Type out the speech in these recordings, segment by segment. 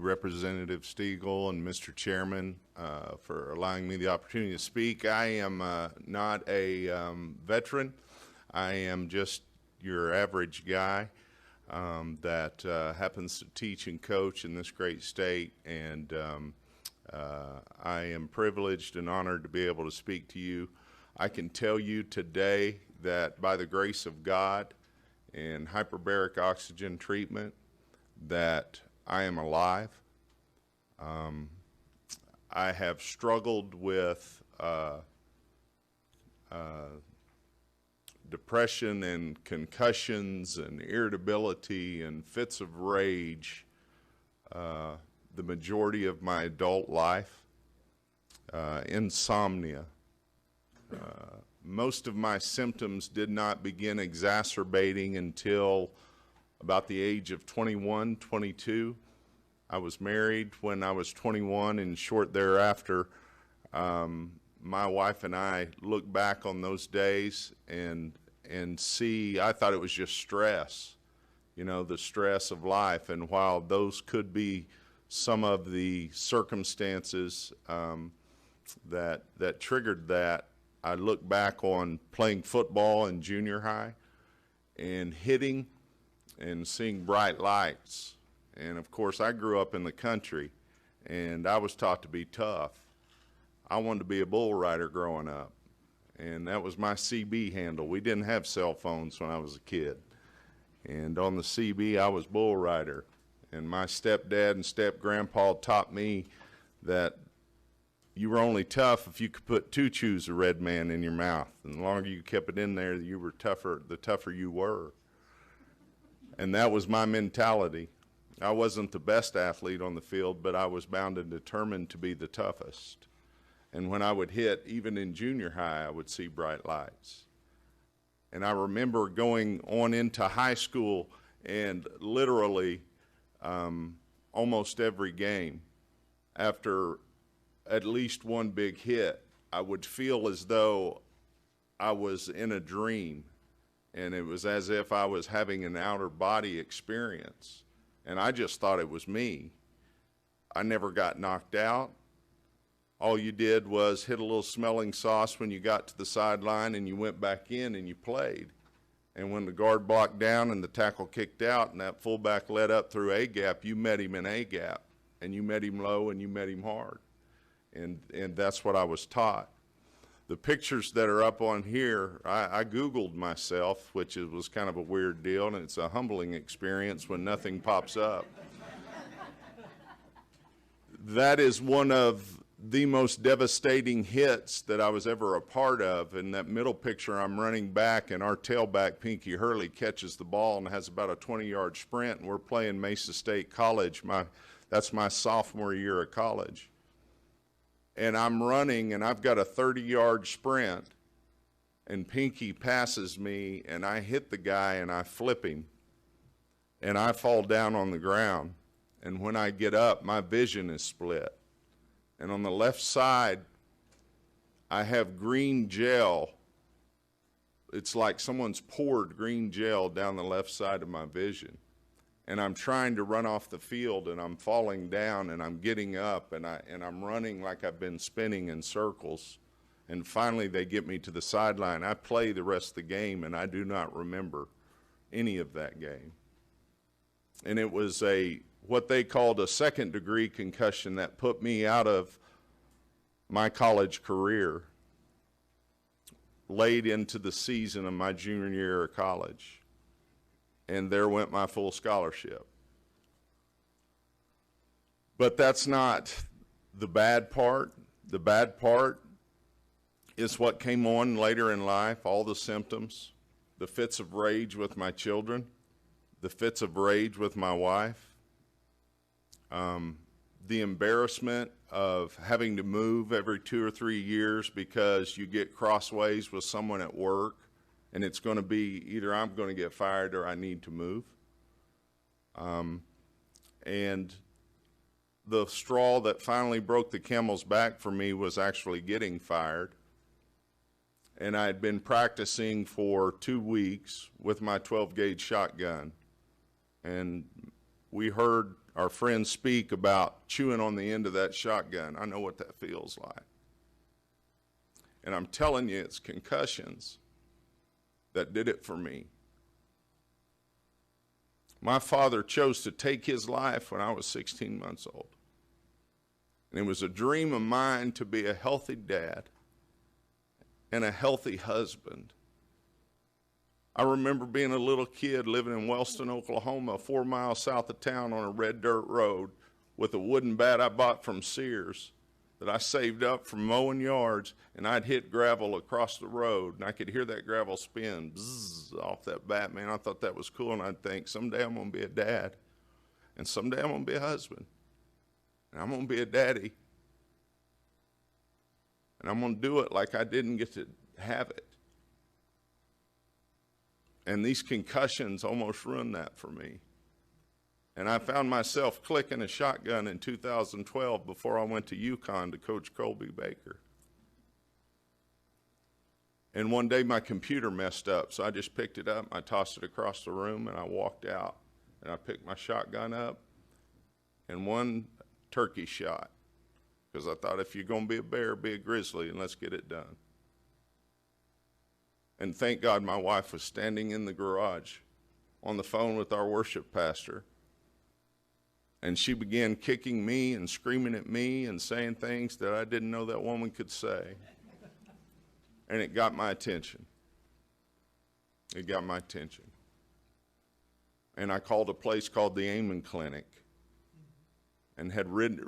Representative Stiegel and Mr. Chairman for allowing me the opportunity to speak. I am not a veteran. I am just your average guy that happens to teach and coach in this great state, and I am privileged and honored to be able to speak to you. I can tell you today that by the grace of God and hyperbaric oxygen treatment, that I am alive. I have struggled with depression and concussions and irritability and fits of rage the majority of my adult life, insomnia. Most of my symptoms did not begin exacerbating until about the age of 21, 22. I was married when I was 21, and short thereafter, my wife and I look back on those days and see, I thought it was just stress, you know, the stress of life. And while those could be some of the circumstances that triggered that, I look back on playing football in junior high and hitting and seeing bright lights. And of course, I grew up in the country, and I was taught to be tough. I wanted to be a bull rider growing up, and that was my CB handle. We didn't have cell phones when I was a kid. And on the CB, I was bull rider. And my stepdad and step-grandpa taught me that you were only tough if you could put 2 chews of Red Man in your mouth. And the longer you kept it in there, you were tougher, the tougher you were. And that was my mentality. I wasn't the best athlete on the field, but I was bound and determined to be the toughest. And when I would hit, even in junior high, I would see bright lights. And I remember going on into high school, and literally almost every game, after at least one big hit, I would feel as though I was in a dream, and it was as if I was having an outer body experience, and I just thought it was me. I never got knocked out. All you did was hit a little smelling sauce when you got to the sideline, and you went back in and you played. And when the guard blocked down and the tackle kicked out and that fullback led up through A gap, you met him in A gap, and you met him low and you met him hard. And that's what I was taught. The pictures that are up on here, I Googled myself, which was kind of a weird deal, and it's a humbling experience when nothing pops up. That is one of the most devastating hits that I was ever a part of. In that middle picture, I'm running back, and our tailback, Pinky Hurley, catches the ball and has about a 20-yard sprint, and we're playing Mesa State College. That's my sophomore year of college. And I'm running, and I've got a 30-yard sprint, and Pinky passes me, and I hit the guy, and I flip him, and I fall down on the ground. And when I get up, my vision is split. And on the left side, I have green gel. It's like someone's poured green gel down the left side of my vision. And I'm trying to run off the field, and I'm falling down, and I'm getting up, and I'm running like I've been spinning in circles. And finally, they get me to the sideline. I play the rest of the game, and I do not remember any of that game. And it was what they called a second-degree concussion that put me out of my college career, late into the season of my junior year of college. And there went my full scholarship. But that's not the bad part. The bad part is what came on later in life, all the symptoms, the fits of rage with my children, the fits of rage with my wife, the embarrassment of having to move every 2 or 3 years because you get crossways with someone at work, and it's going to be either I'm going to get fired or I need to move. And the straw that finally broke the camel's back for me was actually getting fired. And I had been practicing for 2 weeks with my 12-gauge shotgun. And we heard our friends speak about chewing on the end of that shotgun. I know what that feels like. And I'm telling you, it's concussions that did it for me. My father chose to take his life when I was 16 months old. And it was a dream of mine to be a healthy dad and a healthy husband. I remember being a little kid living in Wellston, Oklahoma, 4 miles south of town on a red dirt road with a wooden bat I bought from Sears that I saved up from mowing yards, and I'd hit gravel across the road, and I could hear that gravel spin bzzz, off that bat, man. I thought that was cool, and I'd think, someday I'm going to be a dad, and someday I'm going to be a husband, and I'm going to be a daddy, and I'm going to do it like I didn't get to have it. And these concussions almost ruined that for me. And I found myself clicking a shotgun in 2012 before I went to Yukon to coach Colby Baker. And one day my computer messed up, so I just picked it up, I tossed it across the room, and I walked out. And I picked my shotgun up and one turkey shot, because I thought, if you're going to be a bear, be a grizzly, and let's get it done. And thank God my wife was standing in the garage on the phone with our worship pastor. And she began kicking me and screaming at me and saying things that I didn't know that woman could say. And it got my attention. It got my attention. And I called a place called the Amen Clinic and had read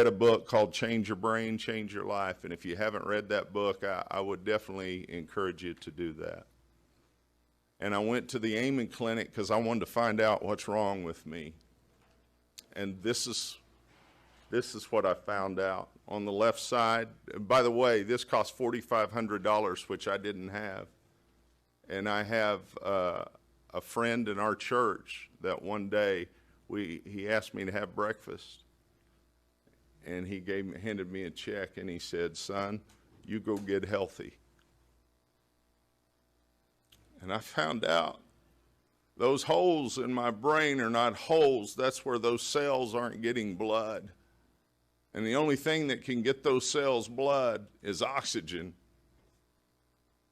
a book called Change Your Brain, Change Your Life. And if you haven't read that book, I would definitely encourage you to do that. And I went to the Amen Clinic because I wanted to find out what's wrong with me. And this is what I found out. On the left side, by the way, this cost $4,500, which I didn't have. And I have a friend in our church that one day he asked me to have breakfast. And he handed me a check, and he said, "Son, you go get healthy." And I found out those holes in my brain are not holes. That's where those cells aren't getting blood. And the only thing that can get those cells blood is oxygen.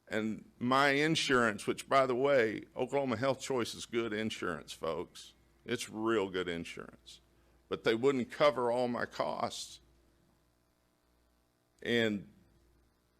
And my insurance, which, by the way, Oklahoma Health Choice is good insurance, folks. It's real good insurance. But they wouldn't cover all my costs. And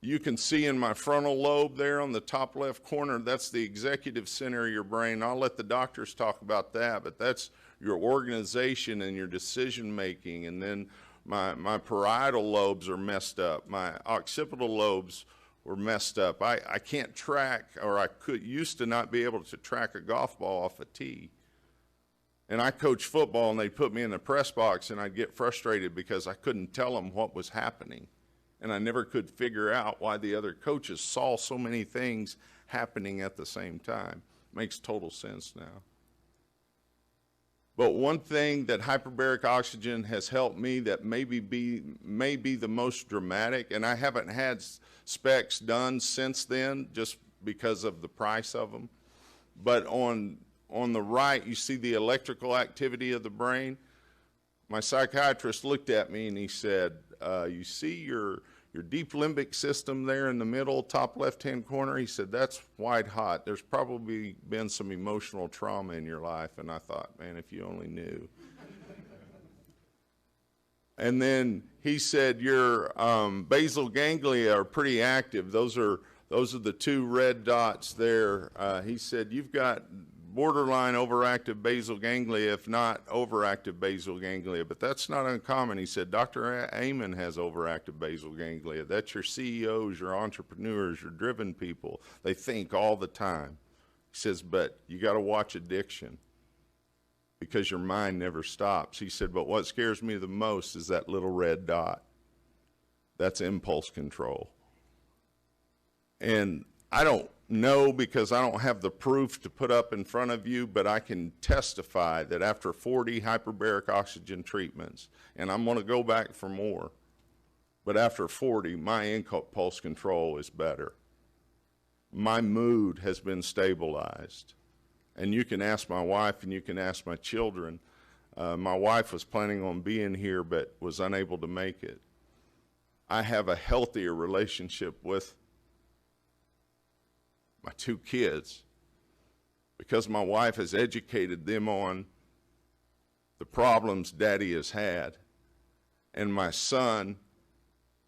you can see in my frontal lobe there on the top left corner, that's the executive center of your brain. I'll let the doctors talk about that, but that's your organization and your decision making. And then my parietal lobes are messed up. My occipital lobes were messed up. I can't track, or I used to not be able to track a golf ball off a tee. And I coached football, and they'd put me in the press box, and I'd get frustrated because I couldn't tell them what was happening. And I never could figure out why the other coaches saw so many things happening at the same time. Makes total sense now. But one thing that hyperbaric oxygen has helped me that may be the most dramatic, and I haven't had specs done since then just because of the price of them, but on the right, you see the electrical activity of the brain. My psychiatrist looked at me and he said, you see your deep limbic system there in the middle, top left-hand corner? He said, that's white hot. There's probably been some emotional trauma in your life. And I thought, man, if you only knew. And then he said, your basal ganglia are pretty active. Those are the two red dots there. He said, you've got borderline overactive basal ganglia, if not overactive basal ganglia, but that's not uncommon. He said, Dr. Amen has overactive basal ganglia. That's your CEOs, your entrepreneurs, your driven people. They think all the time. He says, but you got to watch addiction because your mind never stops. He said, but what scares me the most is that little red dot. That's impulse control. And I don't know, because I don't have the proof to put up in front of you, but I can testify that after 40 hyperbaric oxygen treatments, and I'm going to go back for more, but after 40, my impulse control is better. My mood has been stabilized. And you can ask my wife and you can ask my children. My wife was planning on being here but was unable to make it. I have a healthier relationship with my two kids because my wife has educated them on the problems Daddy has had. And my son,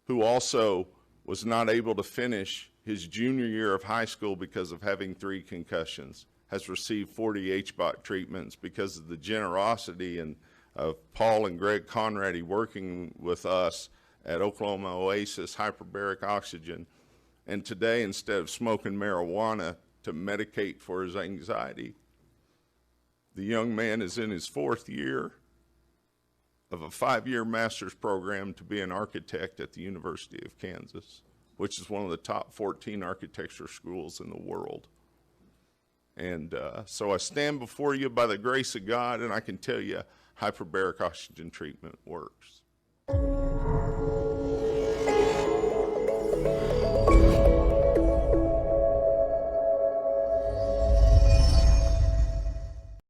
who also was not able to finish his junior year of high school because of having 3 concussions, has received 40 HBOT treatments because of the generosity of Paul and Greg Conrady working with us at Oklahoma Oasis Hyperbaric Oxygen. And today, instead of smoking marijuana to medicate for his anxiety, the young man is in his 4th year of a 5-year master's program to be an architect at the University of Kansas, which is one of the top 14 architecture schools in the world. And so I stand before you by the grace of God, and I can tell you hyperbaric oxygen treatment works.